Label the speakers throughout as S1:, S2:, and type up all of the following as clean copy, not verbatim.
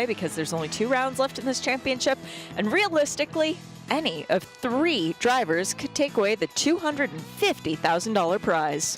S1: because there's only 2 rounds left in this championship, and realistically, any of 3 drivers could take away the $250,000 prize.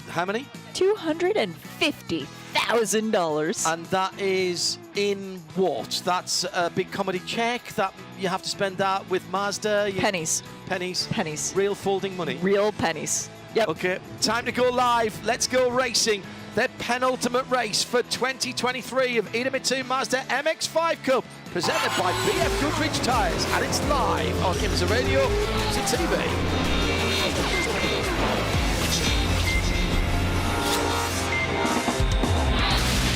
S2: How many?
S1: $250,000.
S2: And that is in what? That's a big comedy check that you have to spend that with Mazda?
S1: Pennies.
S2: Pennies?
S1: Pennies.
S2: Real folding money?
S1: Real pennies. Yep.
S2: Okay, time to go live. Let's go racing. Their penultimate race for 2023 of Idemitsu Mazda MX-5 Cup, presented by BFGoodrich Tires, and it's live on IMSA Radio, IMSA TV.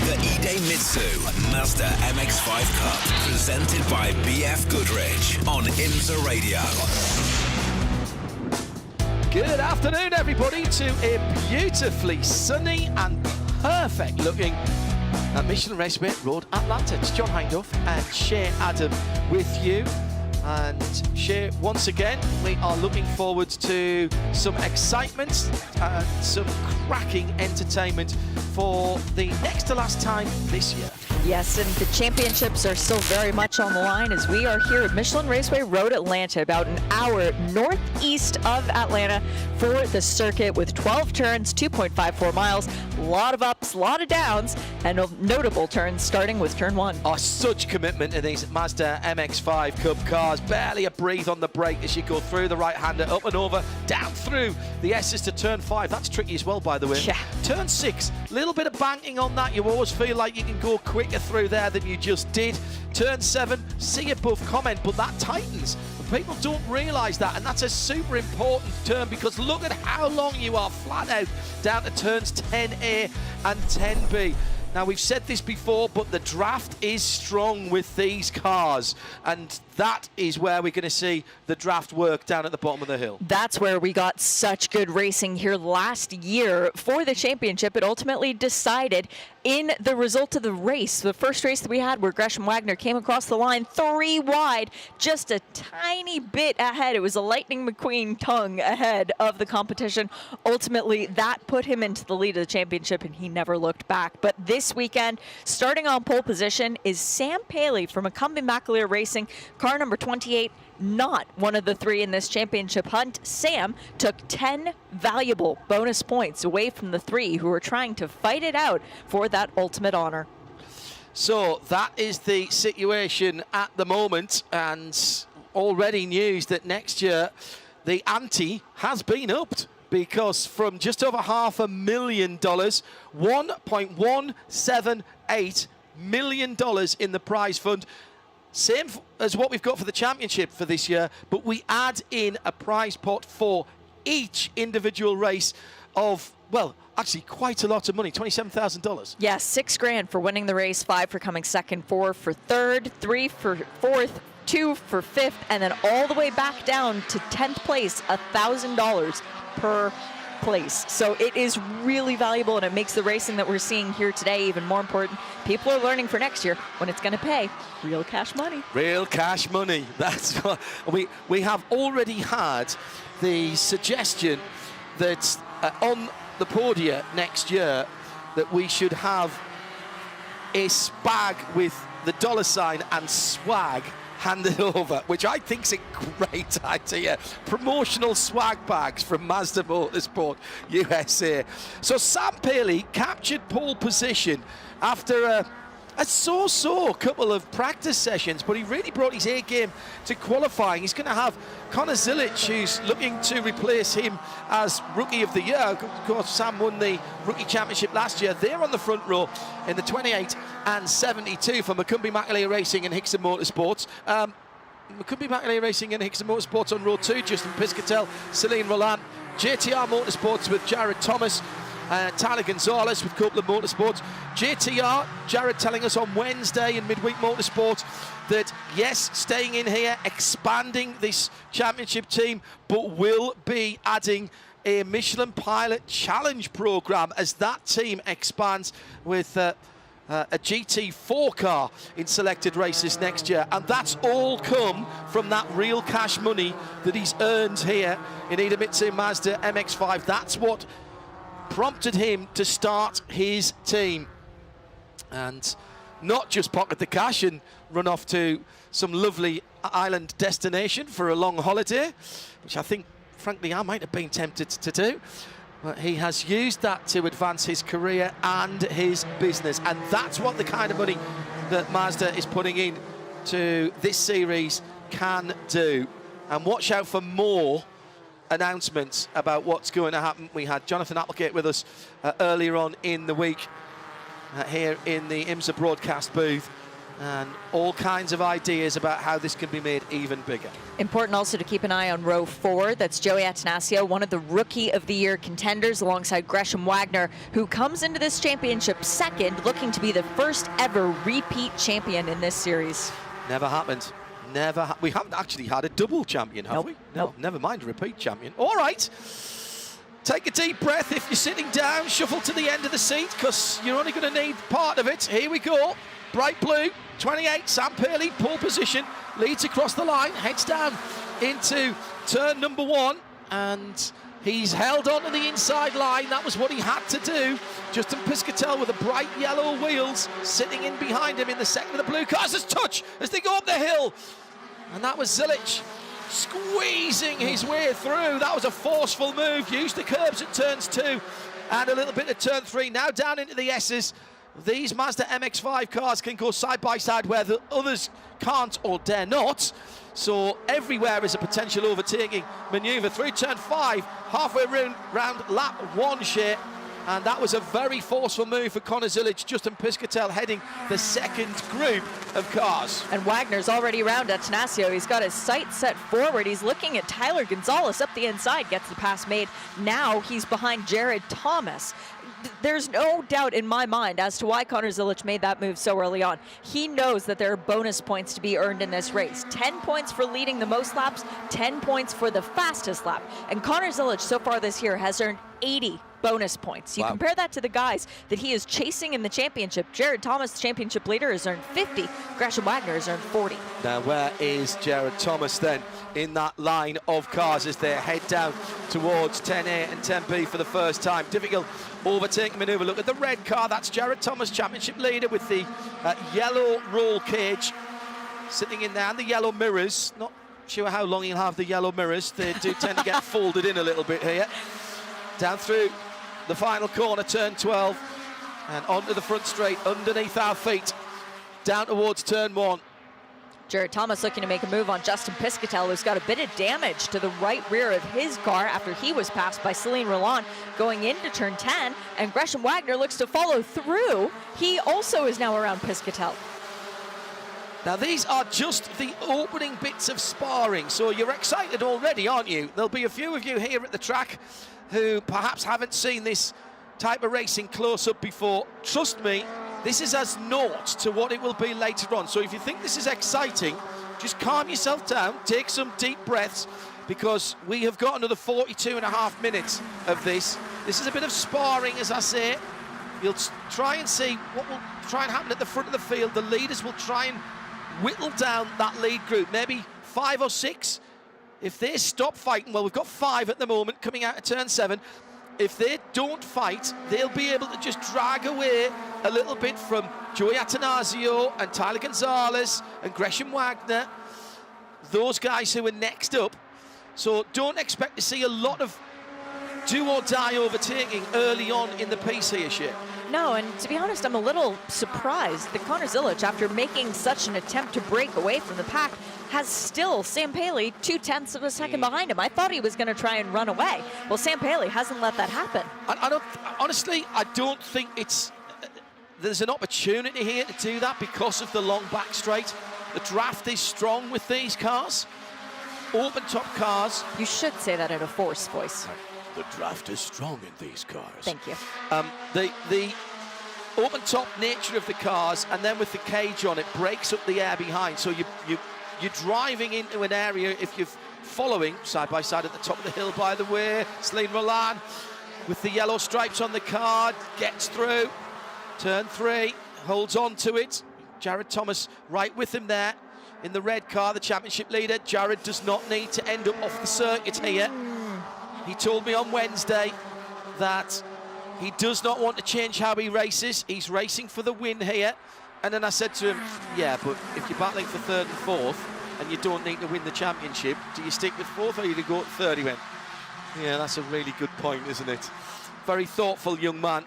S3: The Idemitsu Mazda MX-5 Cup, presented by BFGoodrich on IMSA Radio.
S2: Good afternoon, everybody, to a beautifully sunny and perfect looking Michelin Raceway Road Atlanta. It's John Hindhaugh and Shea Adam with you. And Shea, once again, we are looking forward to some excitement and some cracking entertainment for the next to last time this year.
S1: Yes, and the championships are still very much on the line as we are here at Michelin Raceway Road Atlanta, about an hour northeast of Atlanta for the circuit with 12 turns, 2.54 miles, a lot of ups, a lot of downs, and notable turns starting with turn 1.
S2: Oh, such commitment in these Mazda MX-5 Cup cars. Barely a breathe on the brake as you go through the right-hander, up and over, down through the S's to turn 5. That's tricky as well, by the way.
S1: Yeah.
S2: Turn 6, little bit of banking on that. You always feel like you can go quicker through there than you just did. Turn 7, see above comment, but that tightens. People don't realise that, and that's a super important turn because look at how long you are flat out down to turns 10A and 10B. Now, we've said this before, but the draft is strong with these cars, and that is where we're going to see the draft work down at the bottom of the hill.
S1: That's where we got such good racing here last year for the championship. It ultimately decided in the result of the race, the first race that we had where Gresham Wagner came across the line 3 wide, just a tiny bit ahead. It was a Lightning McQueen tongue ahead of the competition. Ultimately, that put him into the lead of the championship, and he never looked back. But this weekend, starting on pole position, is Sam Paley from Michelin Racing, car number 28. Not one of the 3 in this championship hunt. Sam took 10 valuable bonus points away from the 3 who were trying to fight it out for that ultimate honor.
S2: So that is the situation at the moment, and already news that next year the ante has been upped, because from just over $500,000, $1.178 million in the prize fund. Same as what we've got for the championship for this year, but we add in a prize pot for each individual race of, well, actually quite a lot of money, $27,000.
S1: Yes, $6 grand for winning the race, 5 for coming second, 4 for third, 3 for fourth, 2 for fifth, and then all the way back down to 10th place, $1,000 per place. So it is really valuable, and it makes the racing that we're seeing here today even more important. People are learning for next year when it's going to pay real cash money.
S2: Real cash money. That's what we have already had the suggestion that on the podium next year that we should have a spag with the $ and swag handed over, which I think is a great idea. Promotional swag bags from Mazda Motorsport USA. So Sam Paley captured pole position after a so-so couple of practice sessions, but he really brought his A game to qualifying. He's going to have Connor Zilic, who's looking to replace him as Rookie of the Year. Of course, Sam won the Rookie Championship last year. They're on the front row in the 28 and 72 for Michelin Racing and Hickson Motorsports. Michelin Racing and Hickson Motorsports on row 2, Justin Piscatel, Celine Roland. JTR Motorsports with Jared Thomas, Tyler Gonzalez with Copeland Motorsports. JTR, Jared telling us on Wednesday in Midweek Motorsport that yes, staying in here, expanding this championship team, but will be adding a Michelin Pilot Challenge program as that team expands with a GT4 car in selected races next year. And that's all come from that real cash money that he's earned here in Idemitsu Mazda MX-5. That's what prompted him to start his team. And not just pocket the cash and run off to some lovely island destination for a long holiday, which I think, frankly, I might have been tempted to do. But he has used that to advance his career and his business. And that's what the kind of money that Mazda is putting in to this series can do. And watch out for more announcements about what's going to happen. We had Jonathan Applegate with us earlier on in the week here in the IMSA broadcast booth, and all kinds of ideas about how this can be made even bigger.
S1: Important also to keep an eye on row 4. That's Joey Atanasio, one of the Rookie of the Year contenders, alongside Gresham Wagner, who comes into this championship second, looking to be the first ever repeat champion in this series.
S2: Never happened. We haven't actually had a double champion, have we? No, never mind a repeat champion. All right. Take a deep breath. If you're sitting down, shuffle to the end of the seat, because you're only going to need part of it. Here we go. Bright blue, 28, Sam Paley, pole position, leads across the line, heads down into turn number 1, and he's held on to the inside line. That was what he had to do. Justin Piscatel with the bright yellow wheels sitting in behind him in the second of the blue cars. As touch as they go up the hill. And that was Zilic squeezing his way through. That was a forceful move. Used the curbs at turns 2 and a little bit at turn 3. Now down into the S's. These Mazda MX-5 cars can go side by side where the others can't or dare not. So everywhere is a potential overtaking manoeuvre. Through turn 5, halfway round lap 1 share. And that was a very forceful move for Conor Zilic. Justin Piscatel heading the second group of cars.
S1: And Wagner's already around Atanasio. He's got his sights set forward. He's looking at Tyler Gonzalez up the inside, gets the pass made. Now he's behind Jared Thomas. There's no doubt in my mind as to why Conor Zilic made that move so early on. He knows that there are bonus points to be earned in this race. 10 points for leading the most laps, 10 points for the fastest lap. And Conor Zilic so far this year has earned 80 bonus points. You compare that to the guys that he is chasing in the championship. Jared Thomas, the championship leader, has earned 50. Gresham Wagner has earned 40.
S2: Now where is Jared Thomas then in that line of cars as they head down towards 10A and 10B for the first time? Difficult overtaking manoeuvre. Look at the red car. That's Jared Thomas, championship leader, with the yellow roll cage sitting in there and the yellow mirrors. Not sure how long he'll have the yellow mirrors. They do tend to get folded in a little bit here. Down through the final corner, turn 12, and onto the front straight underneath our feet, down towards turn 1.
S1: Jared Thomas looking to make a move on Justin Piscatel, who's got a bit of damage to the right rear of his car after he was passed by Celine Roland going into turn 10, and Gresham Wagner looks to follow through. He also is now around Piscatel.
S2: Now these are just the opening bits of sparring, so you're excited already, aren't you? There'll be a few of you here at the track who perhaps haven't seen this type of racing close up before. Trust me, this is as naught to what it will be later on. So if you think this is exciting, just calm yourself down, take some deep breaths, because we have got another 42.5 minutes of this. This is a bit of sparring, as I say. You'll try and see what will try and happen at the front of the field. The leaders will try and whittle down that lead group, maybe 5 or 6. If they stop fighting, well, we've got 5 at the moment coming out of turn 7. If they don't fight, they'll be able to just drag away a little bit from Joey Atanasio and Tyler Gonzalez and Gresham Wagner, those guys who are next up. So don't expect to see a lot of do or die overtaking early on in the piece here, Shea.
S1: No, and to be honest, I'm a little surprised that Conor Zilic, after making such an attempt to break away from the pack, has still Sam Paley 0.2 of a second behind him. I thought he was going to try and run away. Well, Sam Paley hasn't let that happen.
S2: Honestly, I don't think there's an opportunity here to do that because of the long back straight. The draft is strong with these cars, open top cars.
S1: You should say that in a forced voice.
S2: The draft is strong in these cars.
S1: Thank you.
S2: The open top nature of the cars, and then with the cage on, it breaks up the air behind. So you're driving into an area, if you're following side by side at the top of the hill, by the way. Celine Roland with the yellow stripes on the car, gets through. Turn 3, holds on to it. Jared Thomas right with him there in the red car, the championship leader. Jared does not need to end up off the circuit here. He told me on Wednesday that he does not want to change how he races. He's racing for the win here, And then I said to him, yeah, but if you're battling for third and fourth and you don't need to win the championship, do you stick with fourth or do you go to third? He went, yeah, that's a really good point, isn't it? Very thoughtful young man.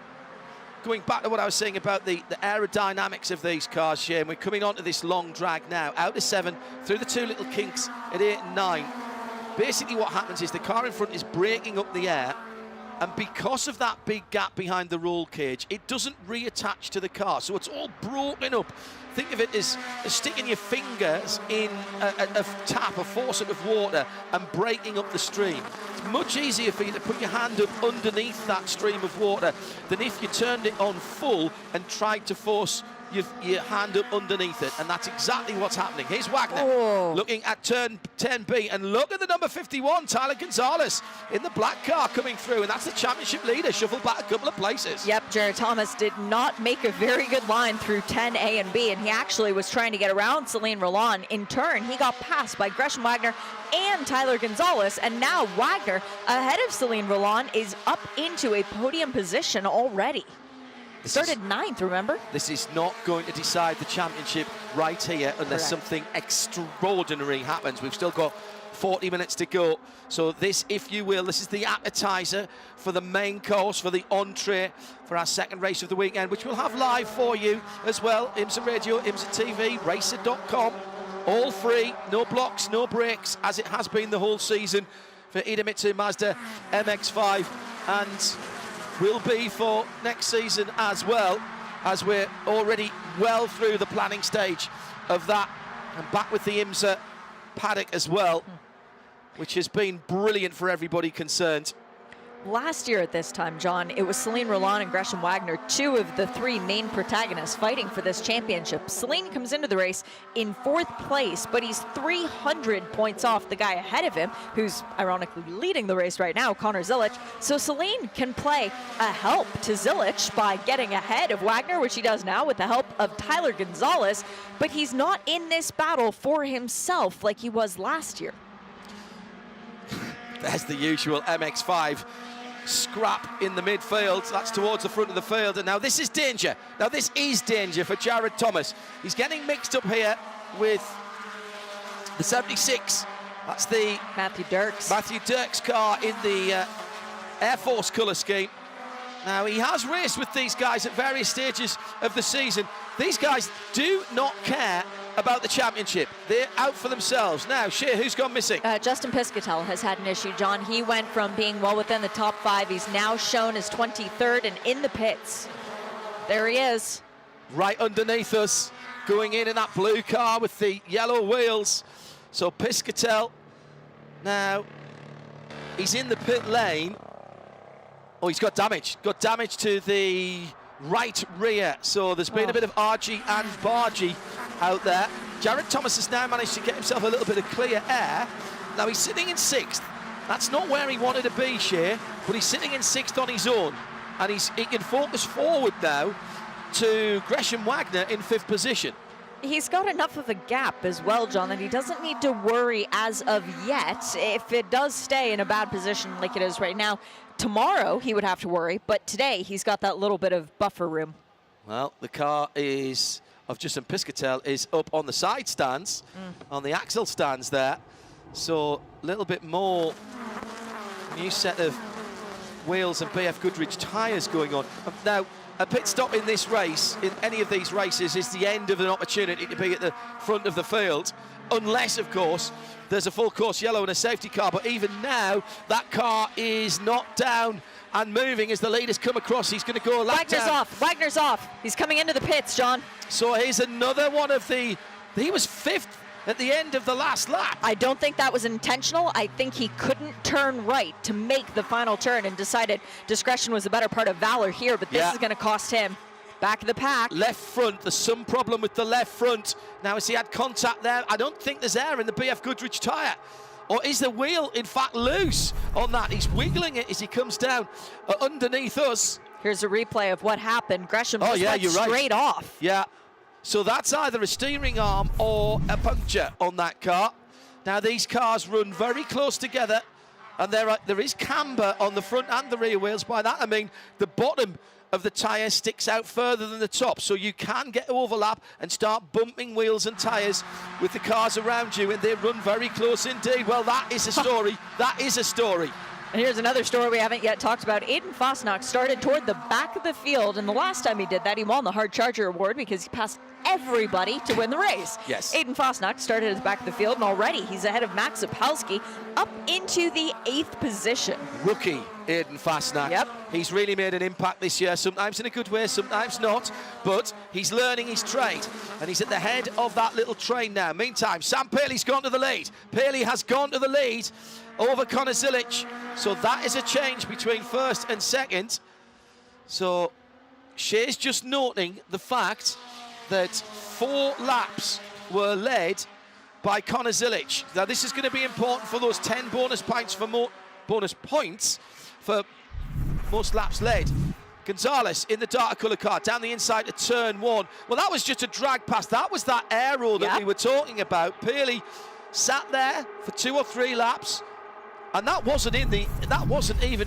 S2: Going back to what I was saying about the aerodynamics of these cars, Shane, we're coming onto this long drag now, out to 7, through the 2 little kinks at 8 and 9. Basically what happens is the car in front is breaking up the air, and because of that big gap behind the roll cage, it doesn't reattach to the car, so it's all broken up. Think of it as sticking your fingers in a tap, a faucet of water, and breaking up the stream. It's much easier for you to put your hand up underneath that stream of water than if you turned it on full and tried to force your hand up underneath it, and that's exactly what's happening. Here's Wagner looking at turn 10B, and look at the number 51, Tyler Gonzalez, in the black car coming through, and that's the championship leader, shuffled back a couple of places.
S1: Yep, Jared Thomas did not make a very good line through 10A and B, and he actually was trying to get around Celine Roland. In turn, he got passed by Gresham Wagner and Tyler Gonzalez, and now Wagner, ahead of Celine Roland, is up into a podium position already. Started 9th, remember?
S2: This is not going to decide the championship right here unless something extraordinary happens. We've still got 40 minutes to go. So this, if you will, this is the appetizer for the main course, for the entree, for our second race of the weekend, which we'll have live for you as well. IMSA Radio, IMSA TV, racer.com. All free, no blocks, no breaks, as it has been the whole season for Idemitsu Mazda MX-5. And will be for next season as well, as we're already well through the planning stage of that, and back with the IMSA paddock as well, which has been brilliant for everybody concerned.
S1: Last year at this time, John, it was Celine Roland and Gresham Wagner, 2 of the 3 main protagonists fighting for this championship. Celine comes into the race in 4th place, but he's 300 points off the guy ahead of him, who's ironically leading the race right now, Connor Zilic. So Celine can play a help to Zilic by getting ahead of Wagner, which he does now with the help of Tyler Gonzalez, but he's not in this battle for himself like he was last year.
S2: There's the usual MX-5 scrap in the midfield. That's towards the front of the field, and now this is danger. Now this is danger for Jared Thomas. He's getting mixed up here with the 76. That's the
S1: Matthew Dirks
S2: car in the Air Force colour scheme. Now he has raced with these guys at various stages of the season. These guys do not care about the championship. They're out for themselves. Now, Shea, who's gone missing?
S1: Justin Piscatel has had an issue, John. He went from being well within the top 5. He's now shown as 23rd and in the pits. There he is.
S2: Right underneath us, going in that blue car with the yellow wheels. So Piscatel, now, he's in the pit lane. Oh, he's got damage. Got damage to the right rear. So there's been a bit of argy and bargy out there. Jared Thomas has now managed to get himself a little bit of clear air. Now he's sitting in 6th. That's not where he wanted to be, Shea, but he's sitting in 6th on his own. And he can focus forward now to Gresham Wagner in 5th position.
S1: He's got enough of a gap as well, John, that he doesn't need to worry as of yet. If it does stay in a bad position like it is right now, tomorrow he would have to worry, but today he's got that little bit of buffer room. Well,
S2: the car is of Justin Piscatel is up on the side stands, on the axle stands there. So a little bit more new set of wheels and BFGoodrich Tires going on. Now, a pit stop in this race, in any of these races, is the end of an opportunity to be at the front of the field, unless, of course, there's a full course yellow and a safety car. But even now, that car is not down and moving as the leaders come across. He's going to go a lap down.
S1: Wagner's off. He's coming into the pits, John.
S2: So here's another one of the... He was 5th at the end of the last lap.
S1: I don't think that was intentional. I think he couldn't turn right to make the final turn and decided discretion was the better part of valor here, but this is going to cost him. Back of the pack.
S2: Left front, there's some problem with the left front. Now, as he had contact there, I don't think there's air in the BFGoodrich tyre. Or is the wheel, in fact, loose on that? He's wiggling it as he comes down underneath us.
S1: Here's a replay of what happened. Gresham just went straight off.
S2: Yeah. So that's either a steering arm or a puncture on that car. Now, these cars run very close together, and there is camber on the front and the rear wheels. By that, I mean the bottom of the tyre sticks out further than the top, so you can get overlap and start bumping wheels and tyres with the cars around you, and they run very close indeed. Well, that is a story. That is a story.
S1: And here's another story we haven't yet talked about. Aiden Fosnock started toward the back of the field, and the last time he did that, he won the Hard Charger Award because he passed everybody to win the race.
S2: Yes.
S1: Aiden Fosnock started at the back of the field, and already he's ahead of Max Zapolsky up into the 8th position.
S2: Rookie Aiden Fosnock.
S1: Yep.
S2: He's really made an impact this year, sometimes in a good way, sometimes not, but he's learning his trade, and he's at the head of that little train now. Meantime, Sam Paley's gone to the lead. Paley has gone to the lead over Connor Zilic, so that is a change between first and second. So Shea's just noting the fact that 4 laps were led by Connor Zilic. Now this is going to be important for those 10 bonus points for most laps led. Gonzalez in the darker colour car down the inside to turn 1. Well, that was just a drag pass. That was that aero that we were talking about. Paley sat there for 2 or 3 laps. And that wasn't even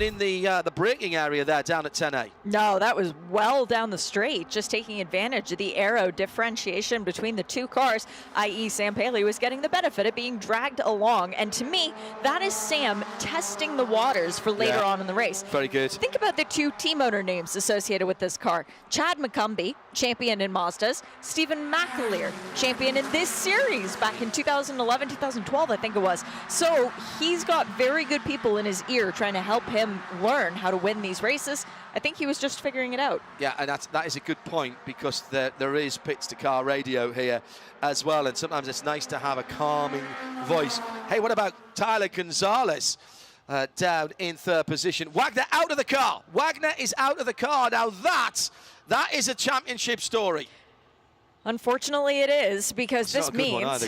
S2: in the braking area there down at 10A.
S1: No, that was well down the straight, just taking advantage of the aero differentiation between the 2 cars, i.e. Sam Paley was getting the benefit of being dragged along. And to me, that is Sam testing the waters for later on in the race.
S2: Very good.
S1: Think about the 2 team owner names associated with this car. Chad McCumbee, champion in Mazdas. Stephen McAleer, champion in this series back in 2011, 2012, I think it was. So he's got very good people in his ear trying to help him learn how to win these races. I think he was just figuring it out. Yeah,
S2: and that is a good point, because there is pits to car radio here as well, and sometimes it's nice to have a calming voice. Hey, what about Tyler Gonzalez down in 3rd position? Wagner out of the car. Wagner is out of the car. Now that is a championship story.
S1: Unfortunately, it is, because this means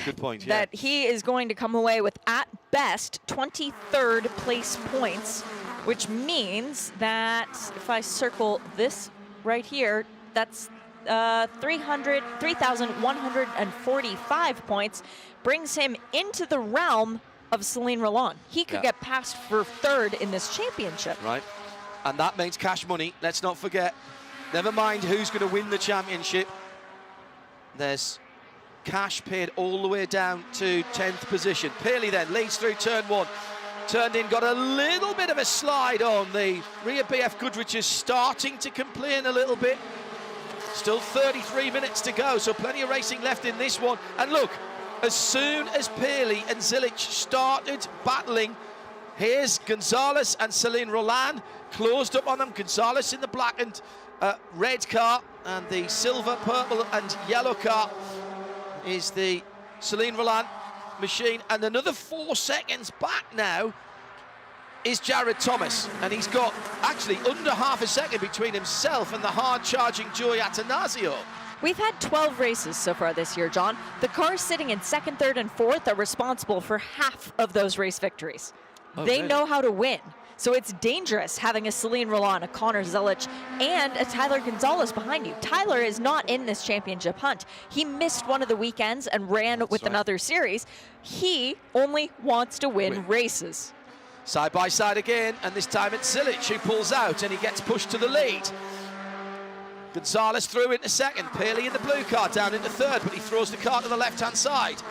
S1: that he is going to come away with, at best, 23rd place points, which means that if I circle this right here, that's 3,145 points, brings him into the realm of Celine Roland. He could get passed for 3rd in this championship.
S2: Right, and that means cash money. Let's not forget. Never mind who's going to win the championship. There's cash paid all the way down to 10th position. Paley then leads through turn 1. Turned in, got a little bit of a slide on. The rear BFGoodrich is starting to complain a little bit. Still 33 minutes to go, so plenty of racing left in this one. And look, as soon as Paley and Zilic started battling, here's Gonzalez and Celine Roland closed up on them. Gonzalez in the black and red car, and the silver, purple and yellow car is the Celine Roland machine. And another 4 seconds back now is Jared Thomas, and he's got actually under half a second between himself and the hard-charging Joey Atanasio.
S1: We've had 12 races so far this year, John. The cars sitting in 2nd, 3rd, and 4th are responsible for half of those race victories. They know how to win. So it's dangerous having a Celine Roland, a Connor Zilic, and a Tyler Gonzalez behind you. Tyler is not in this championship hunt. He missed one of the weekends and ran with another series. He only wants to win races.
S2: Side by side again, and this time it's Zilic who pulls out and he gets pushed to the lead. Gonzalez through into 2nd, Paley in the blue car down into 3rd, but he throws the car to the left-hand side.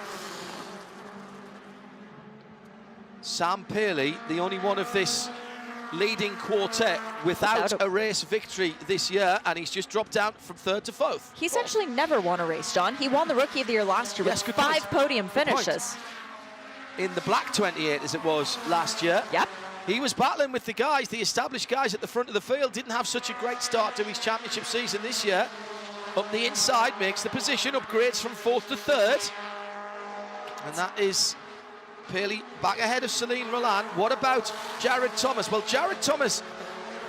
S2: Sam Paley, the only one of this leading quartet without a race victory this year, and he's just dropped down from 3rd to 4th.
S1: He's actually never won a race, John. He won the Rookie of the Year last year with 5 podium finishes.
S2: In the black 28, as it was last year.
S1: Yep.
S2: He was battling with the guys, the established guys at the front of the field. Didn't have such a great start to his championship season this year. Up the inside, makes the position, upgrades from 4th to 3rd. And that is Paley back ahead of Celine Roland. What about Jared Thomas? Well, Jared Thomas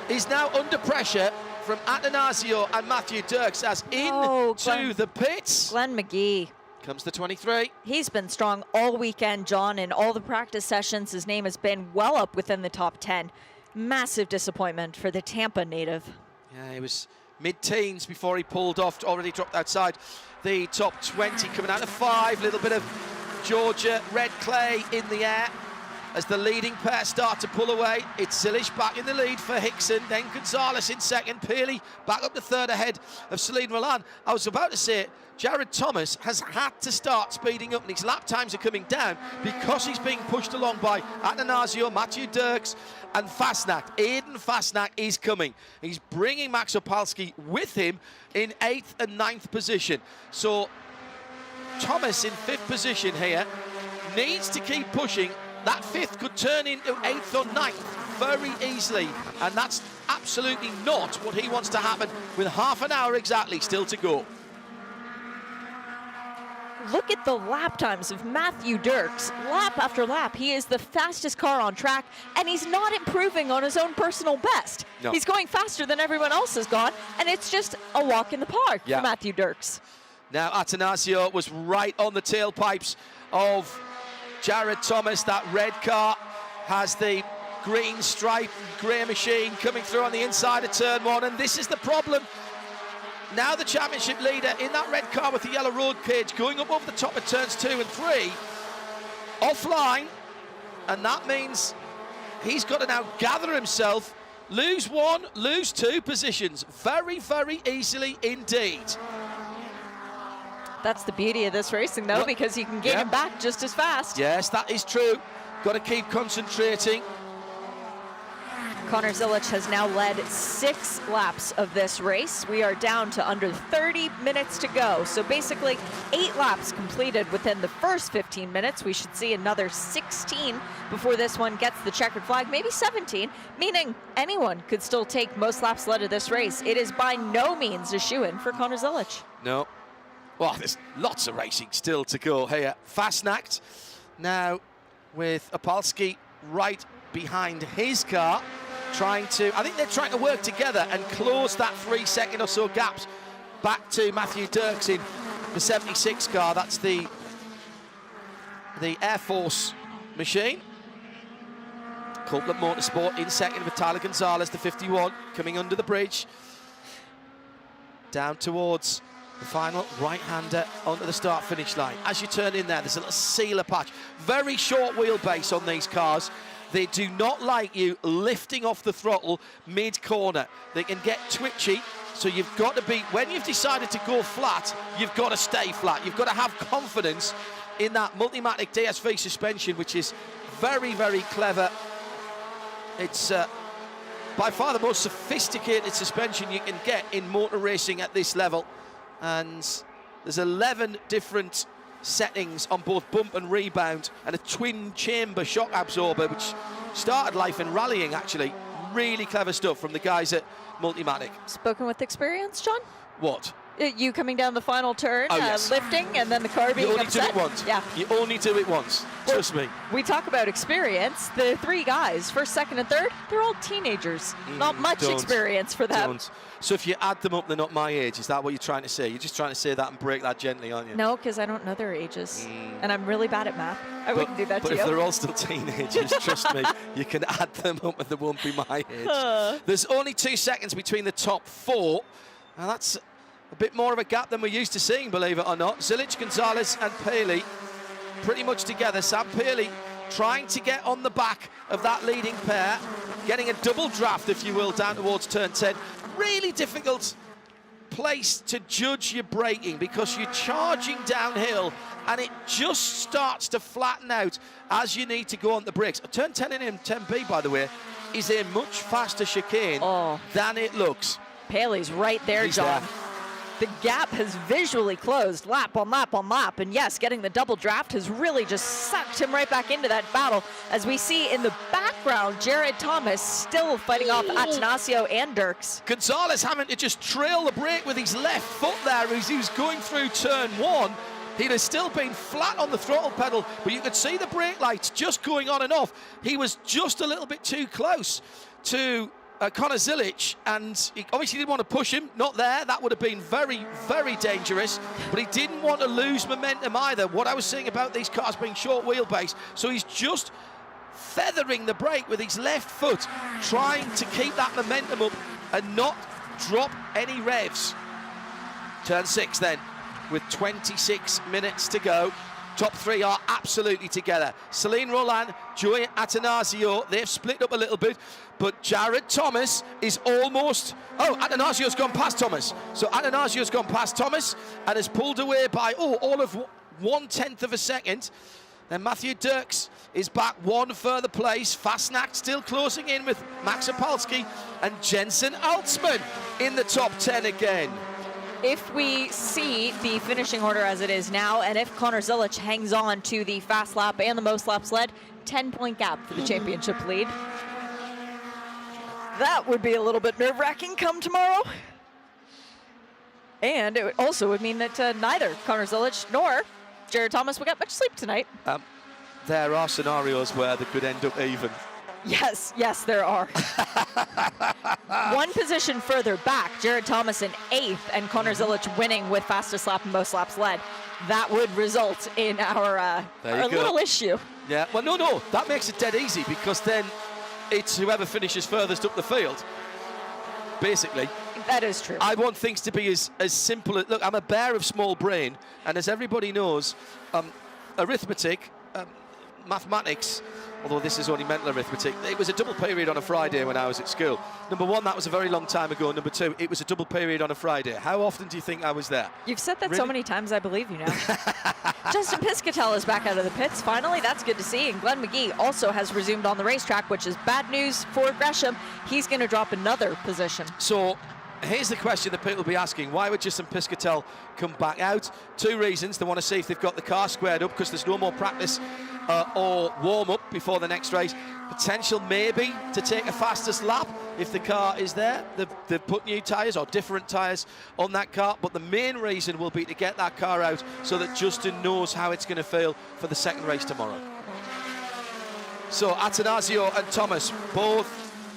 S2: is now under pressure from Atanasio and Matthew Dirks as into the pits.
S1: Glenn McGee.
S2: Comes the 23.
S1: He's been strong all weekend, John. In all the practice sessions, his name has been well up within the top 10. Massive disappointment for the Tampa native.
S2: Yeah, he was mid-teens before he pulled off, already dropped outside the top 20, coming out of 5. Little bit of Georgia red clay in the air. as the leading pair start to pull away. It's Zilich back in the lead for Hickson, then Gonzalez in second, Pearley back up to third ahead of Celine Roland. I was about to say, Jared Thomas has had to start speeding up, and his lap times are coming down because he's being pushed along by Atanasio, Matthew Dirks, and Fasnacht. Aiden Fasnacht is coming. He's bringing Max Opalski with him in 8th and 9th position. So Thomas in 5th position here needs to keep pushing. That 5th could turn into 8th or 9th very easily, and that's absolutely not what he wants to happen with half an hour exactly still to go.
S1: Look at the lap times of Matthew Dirks. Lap after lap, he is the fastest car on track, and he's not improving on his own personal best.
S2: No.
S1: He's going faster than everyone else has gone, and it's just a walk in the park for Matthew Dirks.
S2: Now Atanasio was right on the tailpipes of Jared Thomas. That red car has the green stripe, grey machine coming through on the inside of turn 1, and this is the problem. Now the championship leader in that red car with the yellow road cage going up over the top of turns 2 and 3, offline, and that means he's got to now gather himself, lose 1, lose 2 positions very, very easily indeed.
S1: That's the beauty of this racing, though, because you can get him back just as fast.
S2: Yes, that is true. Got to keep concentrating.
S1: Connor Zilich has now led 6 laps of this race. We are down to under 30 minutes to go. So basically 8 laps completed within the first 15 minutes. We should see another 16 before this one gets the checkered flag, maybe 17, meaning anyone could still take most laps led of this race. It is by no means a shoo-in for Connor Zilich.
S2: No. Well, there's lots of racing still to go here. Fasnacht now with Opalski right behind his car. I think they're trying to work together and close that 3-second or so gaps back to Matthew Dirks in the 76 car. That's the Air Force machine. Copeland Motorsport in second with Tyler Gonzalez, the 51, coming under the bridge. Down towards the final right-hander onto the start-finish line. As you turn in there, there's a little sealer patch. Very short wheelbase on these cars. They do not like you lifting off the throttle mid-corner. They can get twitchy, so you've got to be, when you've decided to go flat, you've got to stay flat. You've got to have confidence in that Multimatic DSV suspension, which is very, very clever. It's by far the most sophisticated suspension you can get in motor racing at this level. And there's 11 different settings on both bump and rebound, and a twin chamber shock absorber, which started life in rallying actually. Really clever stuff from the guys at Multimatic.
S1: Spoken with experience, John?
S2: What?
S1: You coming down the final turn,
S2: yes.
S1: Lifting, and then the car being upset?
S2: You only do it once.
S1: Yeah.
S2: You only do it once. Trust me.
S1: We talk about experience. The 3 guys, first, second, and third, they're all teenagers. Not much experience for them.
S2: So if you add them up, they're not my age. Is that what you're trying to say? You're just trying to say that and break that gently, aren't you?
S1: No, because I don't know their ages. And I'm really bad at math. I wouldn't do that to you.
S2: But if they're all still teenagers, trust me, you can add them up and they won't be my age. There's only 2 seconds between the top 4. And that's a bit more of a gap than we're used to seeing, believe it or not. Zilich, Gonzalez and Pearley pretty much together. Sam Pearley trying to get on the back of that leading pair, getting a double draft, if you will, down towards turn 10. Really difficult place to judge your braking because you're charging downhill and it just starts to flatten out as you need to go on the brakes. Turn 10 and 10B, by the way, is a much faster chicane than it looks.
S1: Paley's right there, John. The gap has visually closed lap on lap on lap, and yes, getting the double draft has really just sucked him right back into that battle. As we see in the background, Jared Thomas still fighting off Atanasio and Dirks.
S2: Gonzalez having to just trail the brake with his left foot there as he was going through turn 1. He'd have still been flat on the throttle pedal, but you could see the brake lights just going on and off. He was just a little bit too close to Connor Zilich, and he obviously didn't want to push him. Not there. That would have been very, very dangerous, but he didn't want to lose momentum either. What I was saying about these cars being short wheelbase, so he's just feathering the brake with his left foot, trying to keep that momentum up and not drop any revs. Turn 6 then, with 26 minutes to go. top three are absolutely together. Celine Roland, Joey Atanasio, they've split up a little bit, but Jared Thomas is almost... Oh, Atanasio's gone past Thomas. So Atanasio's gone past Thomas and has pulled away by, all of 1/10 of a second. Then Matthew Dirks is back one further place. Fastnacht still closing in with Max Opalski and Jensen Altsman in the top 10 again.
S1: If we see the finishing order as it is now, and if Connor Zilic hangs on to the fast lap and the most laps led, 10-point gap for the championship lead. That would be a little bit nerve-wracking come tomorrow. And it also would mean that neither Connor Zilic nor Jared Thomas will get much sleep tonight.
S2: There are scenarios where they could end up even.
S1: Yes, there are. One position further back, Jared Thomas in 8th and Connor Zilic winning with fastest lap and most laps led. That would result in our little issue.
S2: Yeah, well, no, that makes it dead easy because then it's whoever finishes furthest up the field, basically.
S1: That is true.
S2: I want things to be as simple as... Look, I'm a bear of small brain, and as everybody knows, arithmetic, mathematics, although this is only mental arithmetic, it was a double period on a Friday when I was at school. Number one, that was a very long time ago. Number two, it was a double period on a Friday. How often do you think I was there?
S1: You've said that
S2: Really?
S1: so many times, I believe you now. Justin Piscatell is back out of the pits. Finally, that's good to see. And Glenn McGee also has resumed on the racetrack, which is bad news for Gresham. He's going to drop another position.
S2: So here's the question that people will be asking. Why would Justin Piscatell come back out? Two reasons. They want to see if they've got the car squared up because there's no more practice or warm-up before the next race. Potential maybe to take a fastest lap if the car is there. They've put new tyres or different tyres on that car, but the main reason will be to get that car out so that Justin knows how it's going to feel for the second race tomorrow. So Atanasio and Thomas both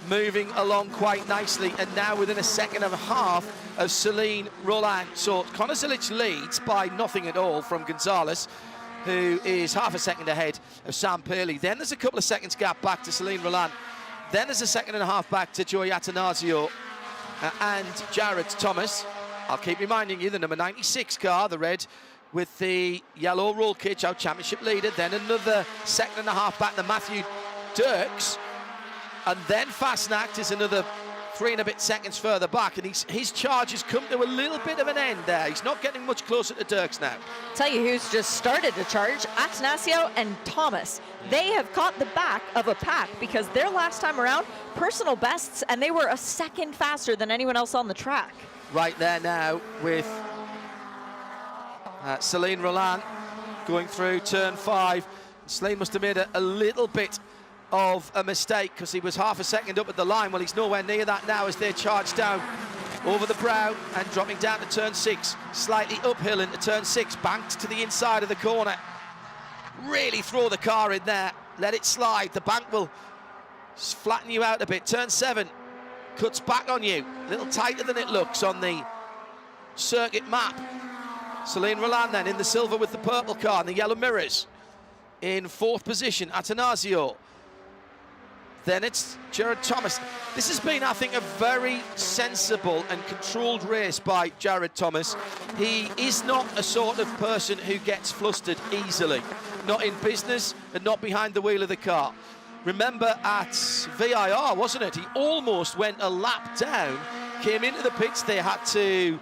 S2: moving along quite nicely, and now within a second and a half of Celine Roland. So Connor Zilic leads by nothing at all from Gonzalez, who is half a second ahead of Sam Paley. Then there's a couple of seconds gap back to Celine Roland. Then there's a second and a half back to Joey Atanasio and Jared Thomas. I'll keep reminding you, the number 96 car, the red with the yellow roll cage, our championship leader. Then another second and a half back to Matthew Dirks. And then Fastnacht is another 3 and a bit seconds further back, and his charge has come to a little bit of an end there. He's not getting much closer to Dirks now.
S1: Tell you who's just started to charge, Atanasio and Thomas. They have caught the back of a pack because their last time around, personal bests, and they were a second faster than anyone else on the track.
S2: Right there now with Celine Roland going through turn 5. Celine must have made a little bit of a mistake because he was half a second up at the line. Well, he's nowhere near that now as they charge down over the brow and dropping down to turn 6, slightly uphill into turn 6, banked to the inside of the corner. Really throw the car in there, let it slide. The bank will flatten you out a bit. Turn 7 cuts back on you, a little tighter than it looks on the circuit map. Celine Roland then in the silver with the purple car and the yellow mirrors. In 4th position, Atanasio. Then it's Jared Thomas. This has been, I think, a very sensible and controlled race by Jared Thomas. He is not a sort of person who gets flustered easily. Not in business and not behind the wheel of the car. Remember at VIR, wasn't it? He almost went a lap down, came into the pits. They had to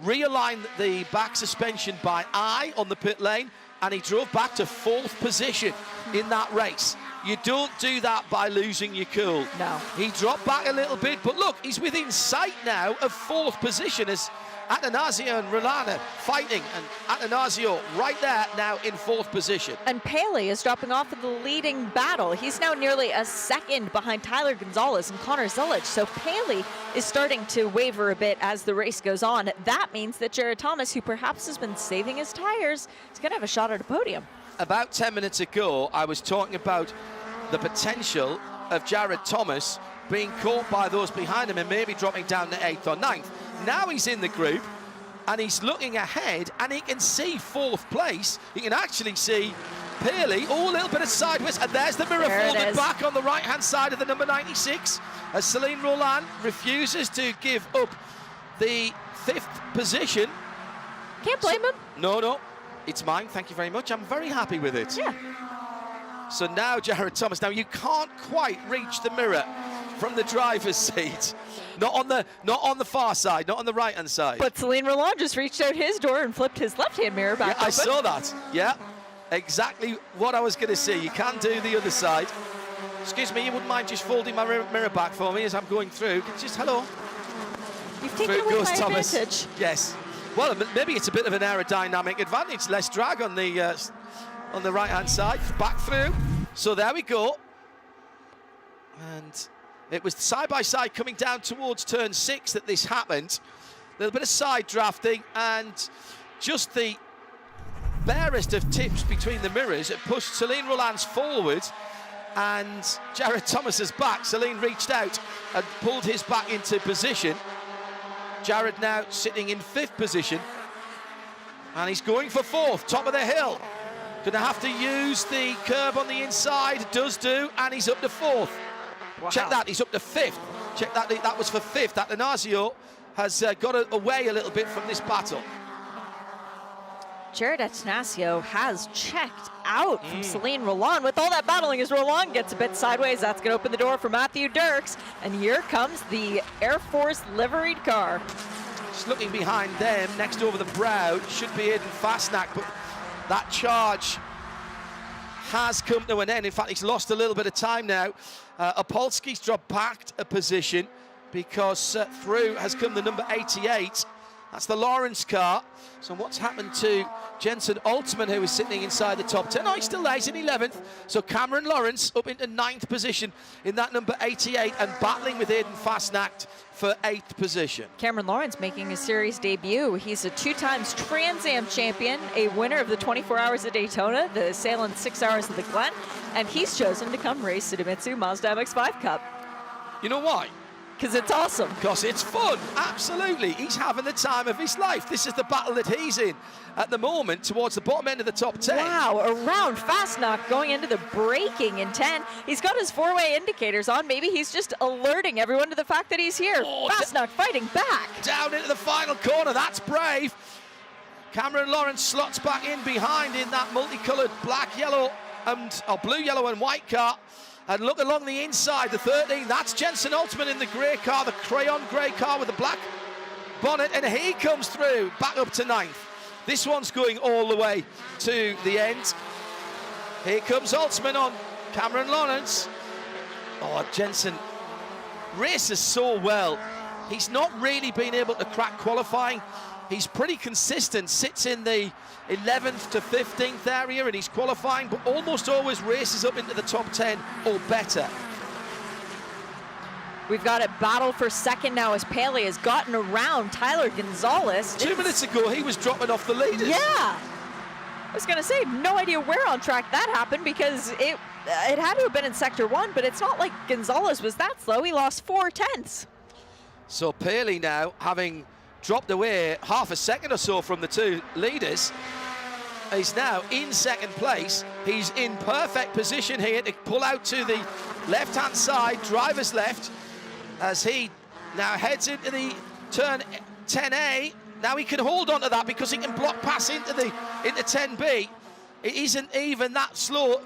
S2: realign the back suspension by eye on the pit lane, and he drove back to 4th position in that race. You don't do that by losing your cool.
S1: No.
S2: He dropped back a little bit, but look, he's within sight now of 4th position as Atanasio and Rolana fighting, and Atanasio right there now in 4th position.
S1: And Paley is dropping off of the leading battle. He's now nearly a second behind Tyler Gonzalez and Connor Zilic. So Paley is starting to waver a bit as the race goes on. That means that Jared Thomas, who perhaps has been saving his tires, is going to have a shot at a podium.
S2: About 10 minutes ago, I was talking about the potential of Jared Thomas being caught by those behind him and maybe dropping down to 8th or 9th. Now he's in the group and he's looking ahead and he can see 4th place. He can actually see Paley, a little bit of sideways, and there's the mirror folded back on the right-hand side of the number 96 as Celine Roland refuses to give up the 5th position.
S1: Can't blame him.
S2: No. It's mine, thank you very much. I'm very happy with it.
S1: Yeah.
S2: So now Jared Thomas, now you can't quite reach the mirror from the driver's seat. Not on the far side, not on the right-hand side.
S1: But Celine Roland just reached out his door and flipped his left-hand mirror back open.
S2: I saw that. Yeah, exactly what I was going to say. You can do the other side. Excuse me, you wouldn't mind just folding my mirror back for me as I'm going through? Just hello.
S1: You've taken
S2: Through
S1: away
S2: goes
S1: my
S2: Thomas.
S1: advantage.
S2: Yes. Well, maybe it's a bit of an aerodynamic advantage. Less drag on the right-hand side. Back through. So there we go. And it was side-by-side coming down towards turn 6 that this happened. A little bit of side drafting and just the barest of tips between the mirrors. It pushed Celine Roland's forward and Jared Thomas's back. Celine reached out and pulled his back into position. Jared now sitting in 5th position. And he's going for 4th, top of the hill. Gonna have to use the curb on the inside, does do, and he's up to 4th. Wow. Check that, he's up to 5th. Check that, that was for 5th. Atanasio has got away a little bit from this battle.
S1: Jared Atanasio has checked out from Celine Roland. With all that battling as Roland gets a bit sideways, that's going to open the door for Matthew Dirks. And here comes the Air Force liveried car.
S2: Just looking behind them, next over the brow, should be Aidan Fastnack, but that charge has come to an end. In fact, he's lost a little bit of time now. Opolski's dropped back a position because through has come the number 88. That's the Lawrence car. So what's happened to Jensen Altman, who is sitting inside the top 10? Oh, he still lays in 11th. So Cameron Lawrence up into 9th position in that number 88 and battling with Aidan Fastnack for 8th position.
S1: Cameron Lawrence making his series debut. He's a 2-time Trans Am champion, a winner of the 24 Hours of Daytona, the Salem 6 Hours of the Glen, and he's chosen to come race Idemitsu Mazda MX-5 Cup.
S2: You know why?
S1: Because it's awesome.
S2: Because it's fun, absolutely. He's having the time of his life. This is the battle that he's in at the moment towards the bottom end of the top 10.
S1: Wow, around Fastnack going into the braking in 10. He's got his 4-way indicators on. Maybe he's just alerting everyone to the fact that he's here.
S2: Oh,
S1: Fastnack fighting back.
S2: Down into the final corner, that's brave. Cameron Lawrence slots back in behind in that multicoloured black, yellow, and blue, yellow and white car. And look along the inside, the 13, that's Jensen Altman in the grey car, the crayon grey car with the black bonnet, and he comes through, back up to 9th. This one's going all the way to the end. Here comes Altman on Cameron Lawrence. Oh, Jensen races so well. He's not really been able to crack qualifying. He's pretty consistent, sits in the 11th to 15th area and he's qualifying, but almost always races up into the top 10 or better.
S1: We've got a battle for second now as Paley has gotten around Tyler Gonzalez.
S2: 2 minutes ago, he was dropping off the leaders.
S1: Yeah. I was going to say, no idea where on track that happened because it had to have been in Sector 1, but it's not like Gonzalez was that slow. He lost 4 tenths.
S2: So Paley now, having dropped away half a second or so from the 2 leaders, he's now in 2nd place. He's in perfect position here to pull out to the left-hand side, driver's left, as he now heads into the turn 10A. Now he can hold on to that because he can block pass into 10B. It isn't even that slow.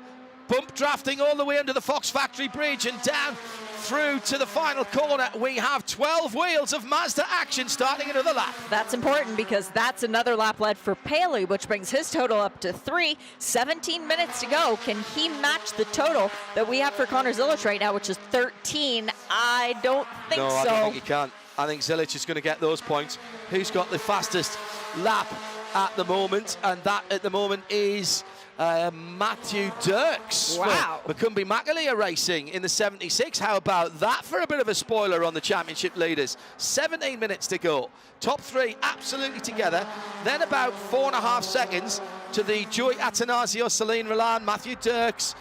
S2: Bump drafting all the way under the Fox Factory Bridge and down through to the final corner. We have 12 wheels of Mazda action starting another lap.
S1: That's important because that's another lap led for Paley, which brings his total up to 3. 17 minutes to go. Can he match the total that we have for Connor Zilic right now, which is 13? I don't think so.
S2: No, I don't think he can. I think Zilic is going to get those points. Who's got the fastest lap at the moment? And that at the moment is Matthew Dirks.
S1: Wow.
S2: Macumbi Makalia Racing in the 76. How about that for a bit of a spoiler on the championship leaders? 17 minutes to go. Top 3 absolutely together. Then about 4.5 seconds to the Joey Atanasio, Celine Roland, Matthew Dirks,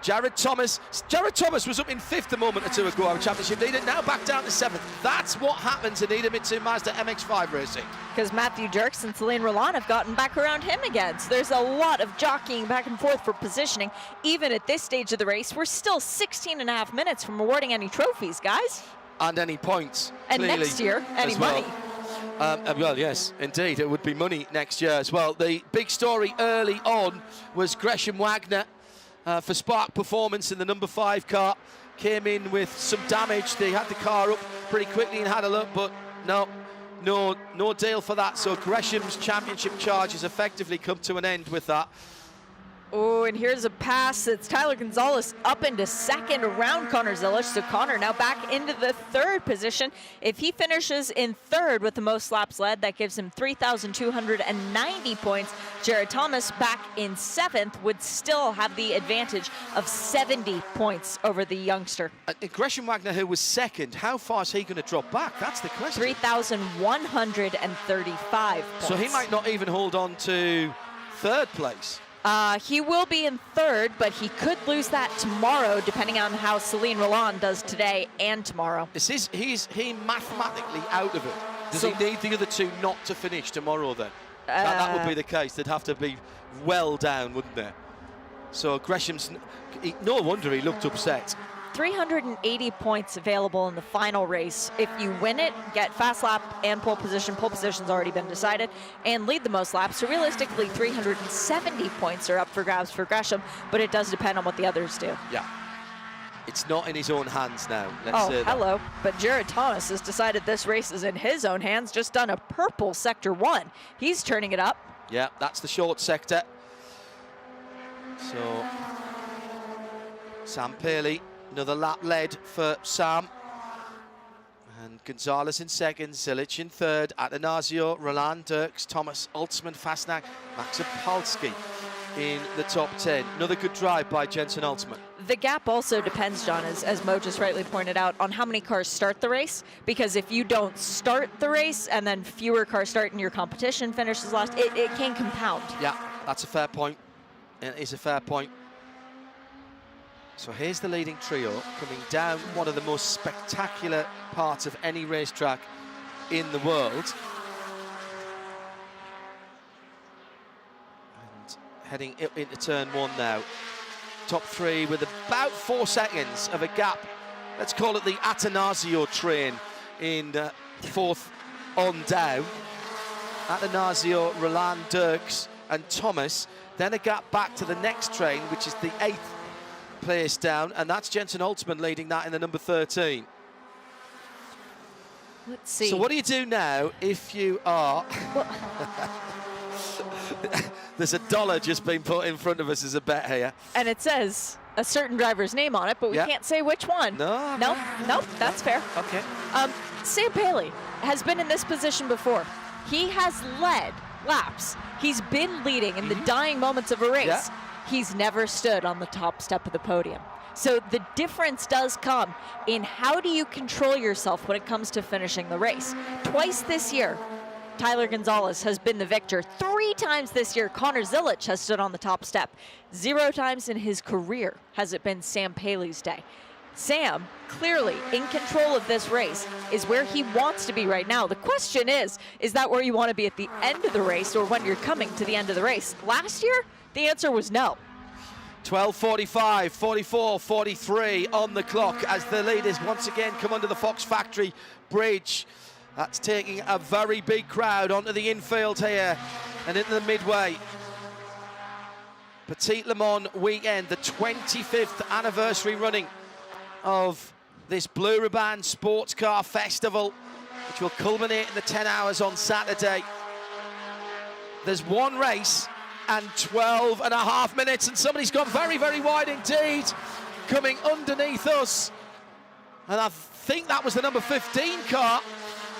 S2: Jared Thomas. Jared Thomas was up in 5th a moment or 2 ago, our championship leader, now back down to 7th. That's what happens in Idemitsu Mazda MX-5 racing. Because
S1: Matthew Dirks and Celine Roland have gotten back around him again. So there's a lot of jockeying back and forth for positioning. Even at this stage of the race, we're still 16.5 minutes from awarding any trophies, guys.
S2: And any points.
S1: And next year, any money.
S2: Well, yes, indeed, it would be money next year as well. The big story early on was Gresham Wagner for Spark Performance in the number 5 car. Came in with some damage. They had the car up pretty quickly and had a look, but no deal for that. So Gresham's championship charge has effectively come to an end with that.
S1: Oh, and here's a pass. It's Tyler Gonzalez up into second around Connor Zilic. So Connor now back into the 3rd position. If he finishes in 3rd with the most laps led, that gives him 3,290 points. Jared Thomas back in 7th would still have the advantage of 70 points over the youngster.
S2: Gresham Wagner, who was 2nd, how far is he going to drop back? That's the question.
S1: 3,135 points.
S2: So he might not even hold on to 3rd place.
S1: He will be in 3rd, but he could lose that tomorrow, depending on how Celine Roland does today and tomorrow.
S2: He's mathematically out of it. Does he need the other 2 not to finish tomorrow then? That would be the case. They'd have to be well down, wouldn't they? So Gresham's, no wonder he looked upset.
S1: 380 points available in the final race. If you win it, get fast lap and pole position. Pole position's already been decided, and lead the most laps. So realistically, 370 points are up for grabs for Gresham, but it does depend on what the others do.
S2: Yeah. It's not in his own hands now. Let's say that.
S1: Hello. But Jared Thomas has decided this race is in his own hands, just done a purple sector 1. He's turning it up.
S2: Yeah, that's the short sector. So, Sam Paley. Another lap led for Sam. And Gonzalez in 2nd, Zilic in 3rd, Atanasio, Roland, Dirks, Thomas, Altsman, Fastnack, Max Opalski in the top 10. Another good drive by Jensen Altsman.
S1: The gap also depends, John, as Mo just rightly pointed out, on how many cars start the race. Because if you don't start the race and then fewer cars start and your competition finishes last, it can compound.
S2: Yeah, that's a fair point. It is a fair point. So here's the leading trio coming down one of the most spectacular parts of any racetrack in the world. And heading into turn 1 now. Top 3 with about 4 seconds of a gap. Let's call it the Atanasio train in 4th on down. Atanasio, Roland, Dirks and Thomas. Then a gap back to the next train, which is the 8th place down, and that's Jensen Altsman leading that in the number 13.
S1: Let's see.
S2: So what do you do now if you are... There's $1 just been put in front of us as a bet here.
S1: And it says a certain driver's name on it, but we can't say which one.
S2: No,
S1: that's fair.
S2: Okay.
S1: Sam Paley has been in this position before. He has led laps. He's been leading in the dying moments of a race.
S2: Yeah.
S1: He's never stood on the top step of the podium. So the difference does come in how do you control yourself when it comes to finishing the race. Twice this year, Tyler Gonzalez has been the victor. 3 times this year, Connor Zilic has stood on the top step. 0 times in his career has it been Sam Paley's day. Sam, clearly in control of this race, is where he wants to be right now. The question is that where you want to be at the end of the race or when you're coming to the end of the race? Last year, the answer was no.
S2: 12:45, 44, 43 on the clock as the leaders once again come under the Fox Factory Bridge. That's taking a very big crowd onto the infield here and into the midway. Petit Le Mans weekend, the 25th anniversary running of this Blue Ribbon Sports Car Festival, which will culminate in the 10 hours on Saturday. There's one race and 12.5 minutes, and somebody's gone very, very wide indeed, coming underneath us. And I think that was the number 15 car.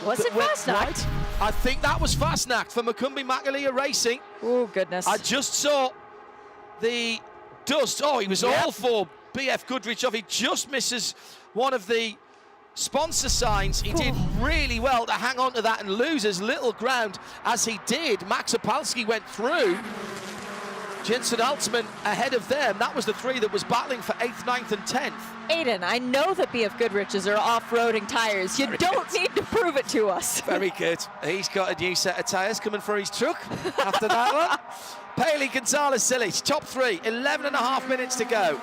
S1: Was it Fastnacht?
S2: I think that was Fastnacht for Macumbi Makalia Racing.
S1: Oh, goodness.
S2: I just saw the dust. Oh, he was all for BFGoodrich off. He just misses one of the sponsor signs. He did really well to hang on to that and lose as little ground as he did. Max Opalski went through. Jensen Altsman ahead of them. That was the 3 that was battling for 8th, 9th and 10th.
S1: Aiden, I know that BFGoodrich's are off-roading tires. You don't need to prove it to us.
S2: Very good. He's got a new set of tyres coming for his truck after that one. Paley, Gonzalez, Zilic, top 3, 11.5 minutes to go.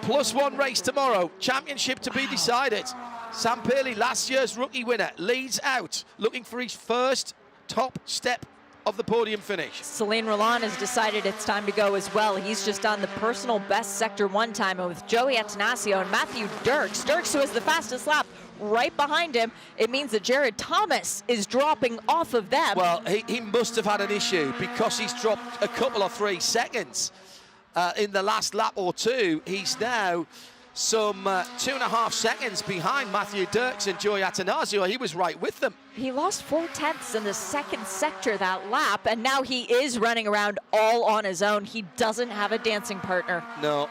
S2: +1 race tomorrow. Championship to be decided. Sam Pearley, last year's rookie winner, leads out, looking for his first top step of the podium finish.
S1: Celine Roland has decided it's time to go as well. He's just done the personal best Sector 1 time with Joey Atanasio and Matthew Dirks. Dirks, who has the fastest lap, right behind him. It means that Jared Thomas is dropping off of them.
S2: Well, he must have had an issue because he's dropped a couple of 3 seconds in the last lap or two. He's now some 2.5 seconds behind Matthew Dirks and Joey Atanasio. He was right with them.
S1: He lost 4/10 in the second sector that lap, and now he is running around all on his own. He doesn't have a dancing partner.
S2: No.